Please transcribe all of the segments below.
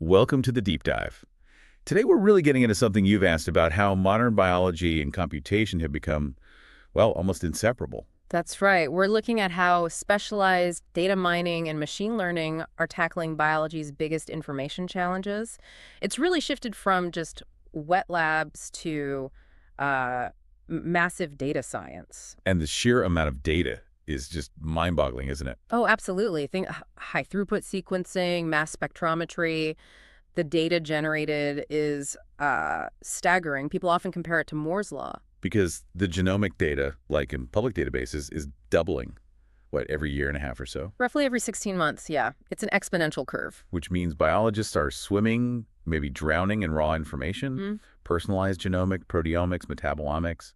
Welcome to the deep dive. Today we're really getting into something you've asked about, how modern biology and computation have become, well, almost inseparable. That's right. We're looking at how specialized data mining and machine learning are tackling biology's biggest information challenges. It's really shifted from just wet labs to massive data science. And the sheer amount of data is just mind-boggling, isn't it? Oh, absolutely. Think high throughput sequencing, mass spectrometry. The data generated is staggering. People often compare it to Moore's law. Because the genomic data, like in public databases, is doubling, what, every year and a half or so? Roughly every 16 months, yeah. It's an exponential curve. Which means biologists are swimming, maybe drowning in raw information, personalized genomic, proteomics, metabolomics.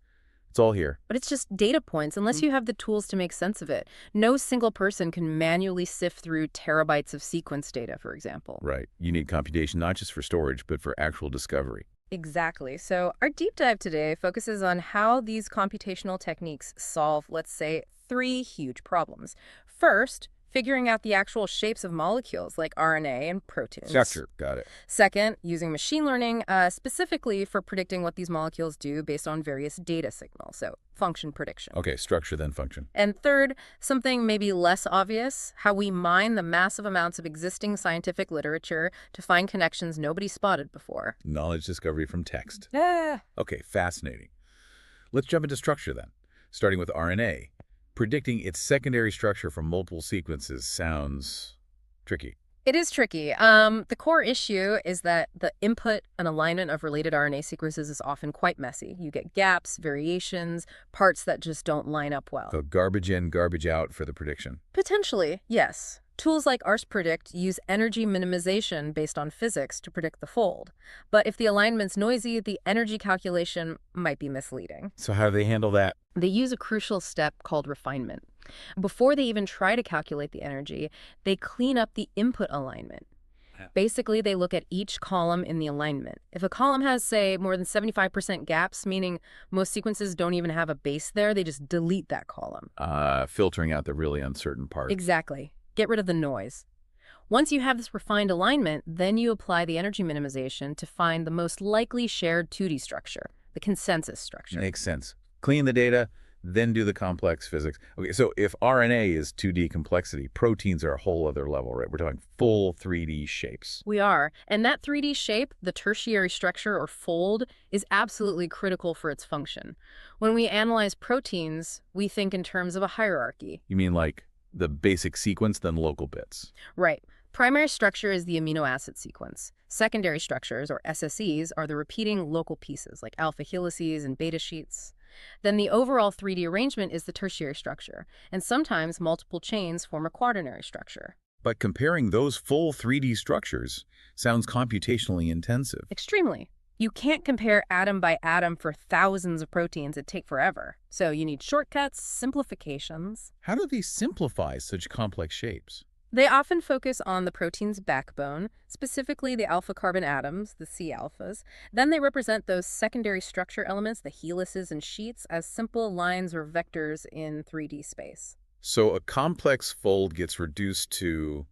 It's all here. But it's just data points, unless you have the tools to make sense of it. No single person can manually sift through terabytes of sequence data, for example. Right. You need computation not just for storage, but for actual discovery. Exactly. So our deep dive today focuses on how these computational techniques solve, let's say, three huge problems. First, figuring out the actual shapes of molecules like RNA and proteins. Structure. Got it. Second, using machine learning specifically for predicting what these molecules do based on various data signals, so function prediction. Okay, structure then function. And third, something maybe less obvious, how we mine the massive amounts of existing scientific literature to find connections nobody spotted before. Knowledge discovery from text. Yeah. Okay, fascinating. Let's jump into structure then, starting with RNA. Predicting its secondary structure from multiple sequences sounds tricky. It is tricky. The core issue is that the input and alignment of related RNA sequences is often quite messy. You get gaps, variations, parts that just don't line up well. So garbage in, garbage out for the prediction. Potentially, yes. Tools like RsPredict use energy minimization based on physics to predict the fold. But if the alignment's noisy, the energy calculation might be misleading. So how do they handle that? They use a crucial step called refinement. Before they even try to calculate the energy, they clean up the input alignment. Basically, they look at each column in the alignment. If a column has, say, more than 75% gaps, meaning most sequences don't even have a base there, they just delete that column. Filtering out the really uncertain part. Exactly. Get rid of the noise. Once you have this refined alignment, then you apply the energy minimization to find the most likely shared 2D structure, the consensus structure. Makes sense. Clean the data, then do the complex physics. Okay, so if RNA is 2D complexity, proteins are a whole other level, right? We're talking full 3D shapes. We are. And that 3D shape, the tertiary structure or fold, is absolutely critical for its function. When we analyze proteins, we think in terms of a hierarchy. You mean like the basic sequence, then local bits? Right. Primary structure is the amino acid sequence. Secondary structures, or SSEs, are the repeating local pieces, like alpha helices and beta sheets. Then the overall 3D arrangement is the tertiary structure, and sometimes multiple chains form a quaternary structure. But comparing those full 3D structures sounds computationally intensive. Extremely. You can't compare atom by atom for thousands of proteins. It'd take forever. So you need shortcuts, simplifications. How do they simplify such complex shapes? They often focus on the protein's backbone, specifically the alpha carbon atoms, the C-alphas. Then they represent those secondary structure elements, the helices and sheets, as simple lines or vectors in 3D space. So a complex fold gets reduced to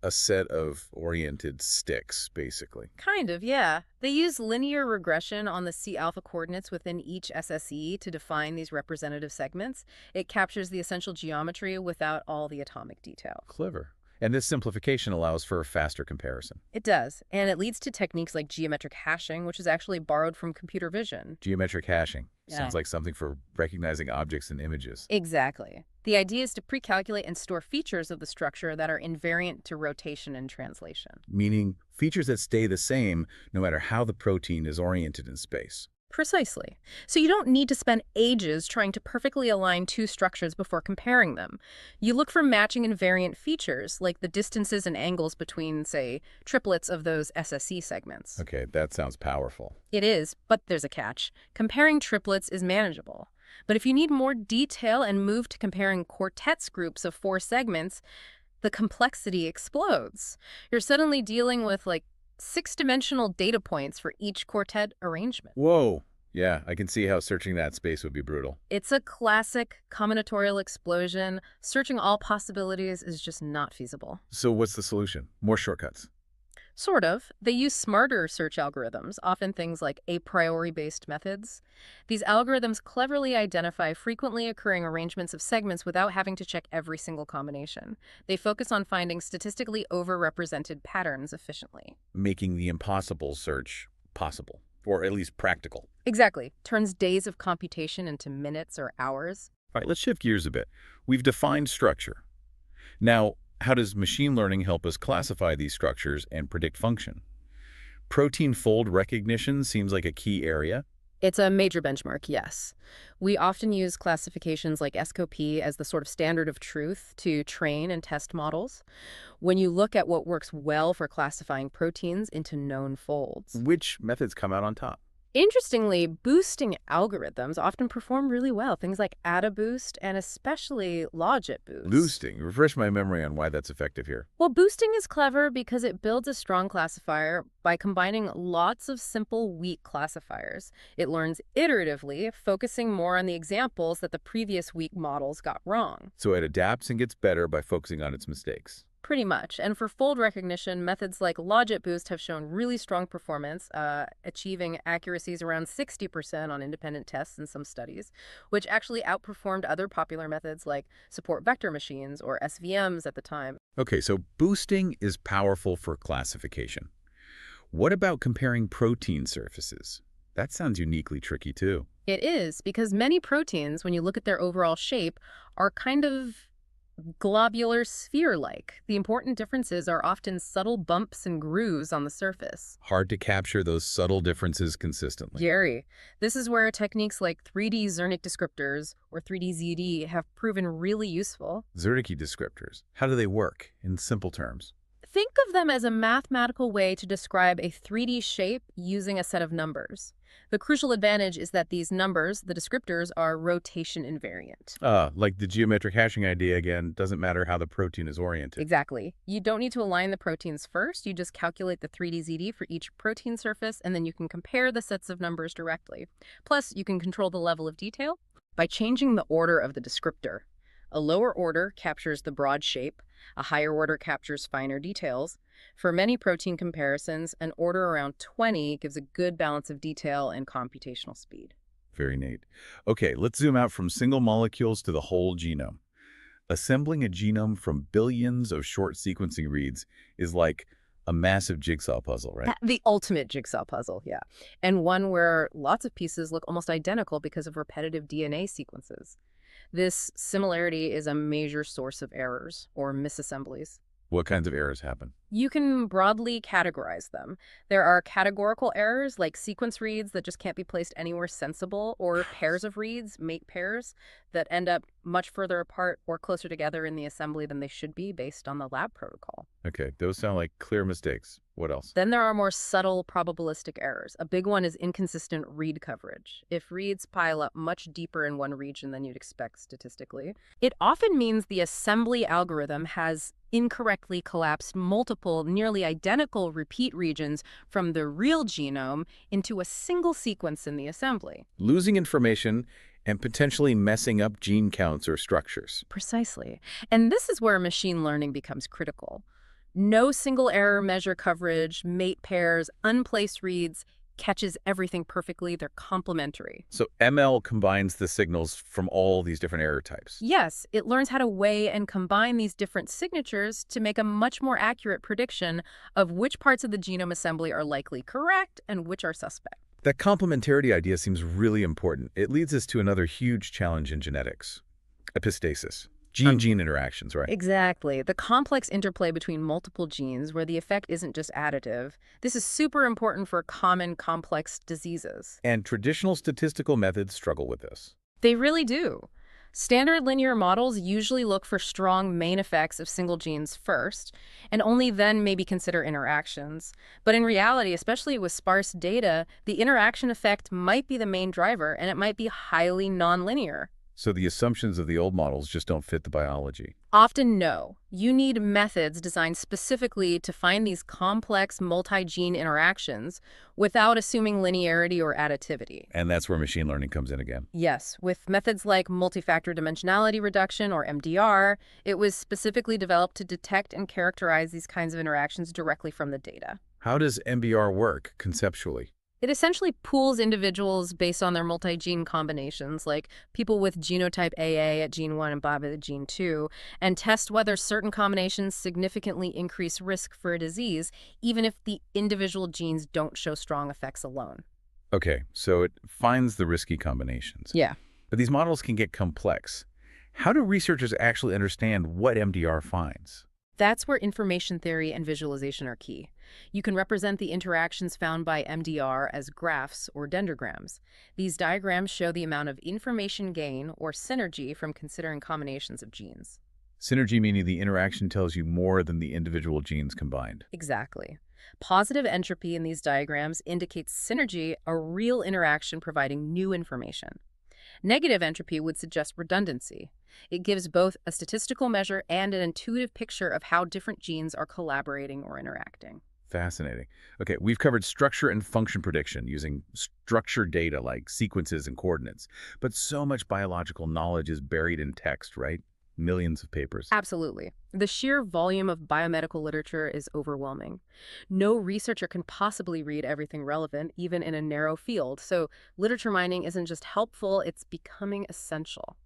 a set of oriented sticks, basically. Kind of, yeah. They use linear regression on the C-alpha coordinates within each SSE to define these representative segments. It captures the essential geometry without all the atomic detail. Clever. And this simplification allows for a faster comparison. It does, and it leads to techniques like geometric hashing, which is actually borrowed from computer vision. Geometric hashing. Yeah. Sounds like something for recognizing objects and images. Exactly. The idea is to pre-calculate and store features of the structure that are invariant to rotation and translation. Meaning features that stay the same no matter how the protein is oriented in space. Precisely. So you don't need to spend ages trying to perfectly align two structures before comparing them. You look for matching invariant features, like the distances and angles between, say, triplets of those SSE segments. Okay, that sounds powerful. It is, but there's a catch. Comparing triplets is manageable. But if you need more detail and move to comparing quartets groups of 4 segments, the complexity explodes. You're suddenly dealing with, like, 6-dimensional data points for each quartet arrangement. Whoa. Yeah, I can see how searching that space would be brutal. It's a classic combinatorial explosion. Searching all possibilities is just not feasible. So what's the solution? More shortcuts. Sort of. They use smarter search algorithms, often things like a priori-based methods. These algorithms cleverly identify frequently occurring arrangements of segments without having to check every single combination. They focus on finding statistically overrepresented patterns efficiently. Making the impossible search possible, or at least practical. Exactly. Turns days of computation into minutes or hours. All right, let's shift gears a bit. We've defined structure. Now, how does machine learning help us classify these structures and predict function? Protein fold recognition seems like a key area. It's a major benchmark, yes. We often use classifications like SCOP as the sort of standard of truth to train and test models. When you look at what works well for classifying proteins into known folds. Which methods come out on top? Interestingly, boosting algorithms often perform really well. Things like AdaBoost and especially LogitBoost. Boosting. Refresh my memory on why that's effective here. Well, boosting is clever because it builds a strong classifier by combining lots of simple, weak classifiers. It learns iteratively, focusing more on the examples that the previous weak models got wrong. So it adapts and gets better by focusing on its mistakes. Pretty much. And for fold recognition, methods like LogitBoost have shown really strong performance, achieving accuracies around 60% on independent tests in some studies, which actually outperformed other popular methods like support vector machines or SVMs at the time. Okay, so boosting is powerful for classification. What about comparing protein surfaces? That sounds uniquely tricky too. It is, because many proteins, when you look at their overall shape, are kind of globular sphere-like. The important differences are often subtle bumps and grooves on the surface. Hard to capture those subtle differences consistently. Very. This is where techniques like 3D Zernike descriptors or 3D ZD have proven really useful. Zernike descriptors. How do they work in simple terms? Think of them as a mathematical way to describe a 3D shape using a set of numbers. The crucial advantage is that these numbers, the descriptors, are rotation invariant. Like the geometric hashing idea again, doesn't matter how the protein is oriented. Exactly. You don't need to align the proteins first. You just calculate the 3D ZD for each protein surface, and then you can compare the sets of numbers directly. Plus, you can control the level of detail by changing the order of the descriptor. A lower order captures the broad shape, a higher order captures finer details. For many protein comparisons, an order around 20 gives a good balance of detail and computational speed. Very neat. Okay, let's zoom out from single molecules to the whole genome. Assembling a genome from billions of short sequencing reads is like a massive jigsaw puzzle, right? The ultimate jigsaw puzzle, yeah. And one where lots of pieces look almost identical because of repetitive DNA sequences. This similarity is a major source of errors, or misassemblies. What kinds of errors happen? You can broadly categorize them. There are categorical errors, like sequence reads that just can't be placed anywhere sensible, or pairs of reads, mate pairs, that end up much further apart or closer together in the assembly than they should be based on the lab protocol. Okay, those sound like clear mistakes. What else? Then there are more subtle probabilistic errors. A big one is inconsistent read coverage. If reads pile up much deeper in one region than you'd expect statistically, it often means the assembly algorithm has incorrectly collapsed multiple, nearly identical repeat regions from the real genome into a single sequence in the assembly. Losing information and potentially messing up gene counts or structures. Precisely. And this is where machine learning becomes critical. No single error measure coverage, mate pairs, unplaced reads catches everything perfectly. They're complementary. So ML combines the signals from all these different error types. Yes, it learns how to weigh and combine these different signatures to make a much more accurate prediction of which parts of the genome assembly are likely correct and which are suspect. That complementarity idea seems really important. It leads us to another huge challenge in genetics: epistasis. Gene-gene interactions, right? Exactly. The complex interplay between multiple genes where the effect isn't just additive. This is super important for common complex diseases. And traditional statistical methods struggle with this. They really do. Standard linear models usually look for strong main effects of single genes first, and only then maybe consider interactions. But in reality, especially with sparse data, the interaction effect might be the main driver, and it might be highly nonlinear. So the assumptions of the old models just don't fit the biology. Often no. You need methods designed specifically to find these complex multi-gene interactions without assuming linearity or additivity. And that's where machine learning comes in again. Yes, with methods like multifactor dimensionality reduction, or MDR, it was specifically developed to detect and characterize these kinds of interactions directly from the data. How does MBR work conceptually? It essentially pools individuals based on their multi-gene combinations, like people with genotype AA at gene 1 and BABA at gene 2, and test whether certain combinations significantly increase risk for a disease, even if the individual genes don't show strong effects alone. Okay, so it finds the risky combinations. Yeah. But these models can get complex. How do researchers actually understand what MDR finds? That's where information theory and visualization are key. You can represent the interactions found by MDR as graphs or dendrograms. These diagrams show the amount of information gain or synergy from considering combinations of genes. Synergy meaning the interaction tells you more than the individual genes combined. Exactly. Positive entropy in these diagrams indicates synergy, a real interaction providing new information. Negative entropy would suggest redundancy. It gives both a statistical measure and an intuitive picture of how different genes are collaborating or interacting. Fascinating. Okay, we've covered structure and function prediction using structured data like sequences and coordinates. But so much biological knowledge is buried in text, right? Millions of papers. Absolutely. The sheer volume of biomedical literature is overwhelming. No researcher can possibly read everything relevant, even in a narrow field. So literature mining isn't just helpful, it's becoming essential.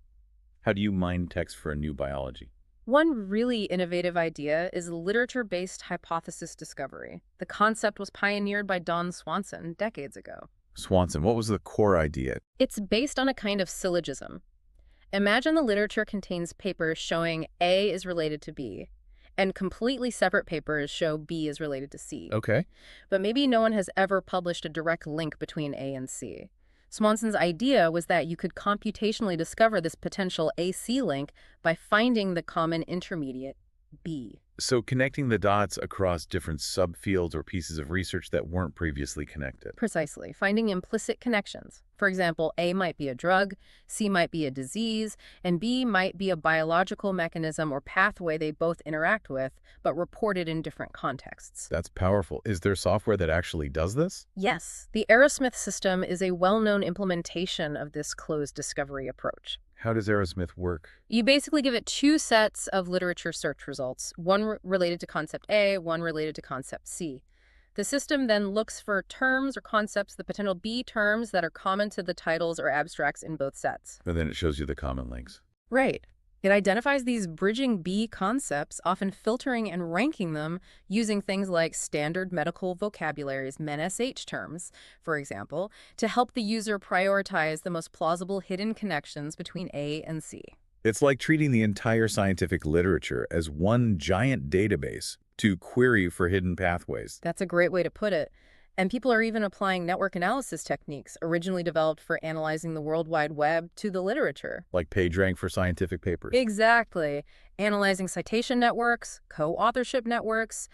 How do you mine text for a new biology? One really innovative idea is literature-based hypothesis discovery. The concept was pioneered by Don Swanson decades ago. Swanson, what was the core idea? It's based on a kind of syllogism. Imagine the literature contains papers showing A is related to B, and completely separate papers show B is related to C. Okay. But maybe no one has ever published a direct link between A and C. Swanson's idea was that you could computationally discover this potential AC link by finding the common intermediate, B. So connecting the dots across different subfields or pieces of research that weren't previously connected. Precisely, finding implicit connections. For example, A might be a drug, C might be a disease, and B might be a biological mechanism or pathway they both interact with, but reported in different contexts. That's powerful. Is there software that actually does this? Yes, the Arrowsmith system is a well-known implementation of this closed discovery approach. How does Arrowsmith work? You basically give it two sets of literature search results, one related to concept A, one related to concept C. The system then looks for terms or concepts, the potential B terms that are common to the titles or abstracts in both sets. And then it shows you the common links. Right. It identifies these bridging B concepts, often filtering and ranking them using things like standard medical vocabularies, MNSH terms, for example, to help the user prioritize the most plausible hidden connections between A and C. It's like treating the entire scientific literature as one giant database to query for hidden pathways. That's a great way to put it. And people are even applying network analysis techniques originally developed for analyzing the World Wide Web to the literature. Like PageRank for scientific papers. Exactly. Analyzing citation networks, co-authorship networks.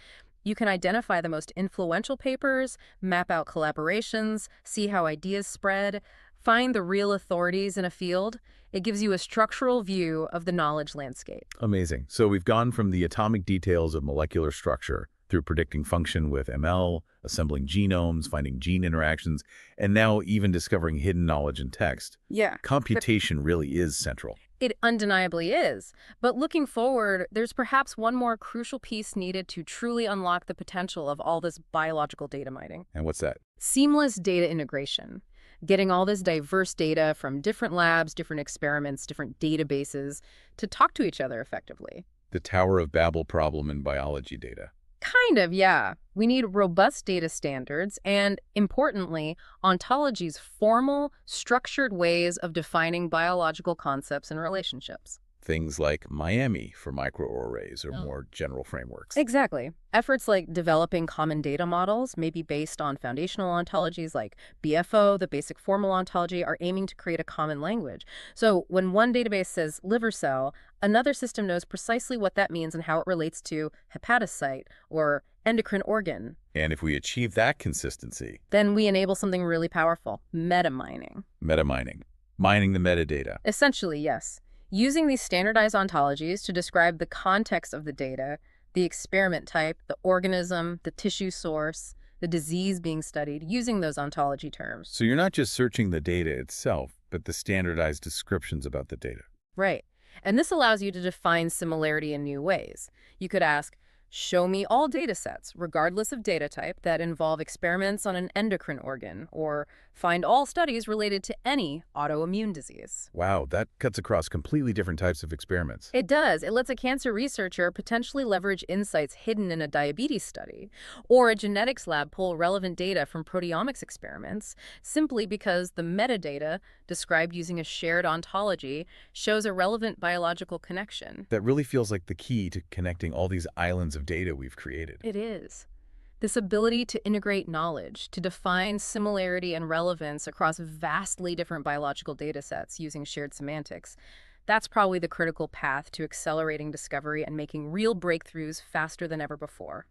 You can identify the most influential papers, map out collaborations, see how ideas spread, find the real authorities in a field. It gives you a structural view of the knowledge landscape. Amazing. So we've gone from the atomic details of molecular structure through predicting function with ML, assembling genomes, finding gene interactions, and now even discovering hidden knowledge in text. Yeah. Computation really is central. It undeniably is. But looking forward, there's perhaps one more crucial piece needed to truly unlock the potential of all this biological data mining. And what's that? Seamless data integration. Getting all this diverse data from different labs, different experiments, different databases to talk to each other effectively. The Tower of Babel problem in biology data. Kind of, yeah. We need robust data standards and, importantly, ontologies, formal, structured ways of defining biological concepts and relationships. Things like Miami for microarrays or more general frameworks. Exactly. Efforts like developing common data models may be based on foundational ontologies like BFO, the basic formal ontology, are aiming to create a common language. So when one database says liver cell, another system knows precisely what that means and how it relates to hepatocyte or endocrine organ. And if we achieve that consistency, then we enable something really powerful, metamining. metamining. Mining the metadata. Essentially, yes. Using these standardized ontologies to describe the context of the data, the experiment type, the organism, the tissue source, the disease being studied, using those ontology terms. So you're not just searching the data itself, but the standardized descriptions about the data. Right. And this allows you to define similarity in new ways. You could ask, show me all data sets, regardless of data type, that involve experiments on an endocrine organ, or find all studies related to any autoimmune disease. Wow, that cuts across completely different types of experiments. It does. It lets a cancer researcher potentially leverage insights hidden in a diabetes study, or a genetics lab pull relevant data from proteomics experiments, simply because the metadata, described using a shared ontology, shows a relevant biological connection. That really feels like the key to connecting all these islands of data we've created. It is. This ability to integrate knowledge, to define similarity and relevance across vastly different biological data sets using shared semantics, that's probably the critical path to accelerating discovery and making real breakthroughs faster than ever before.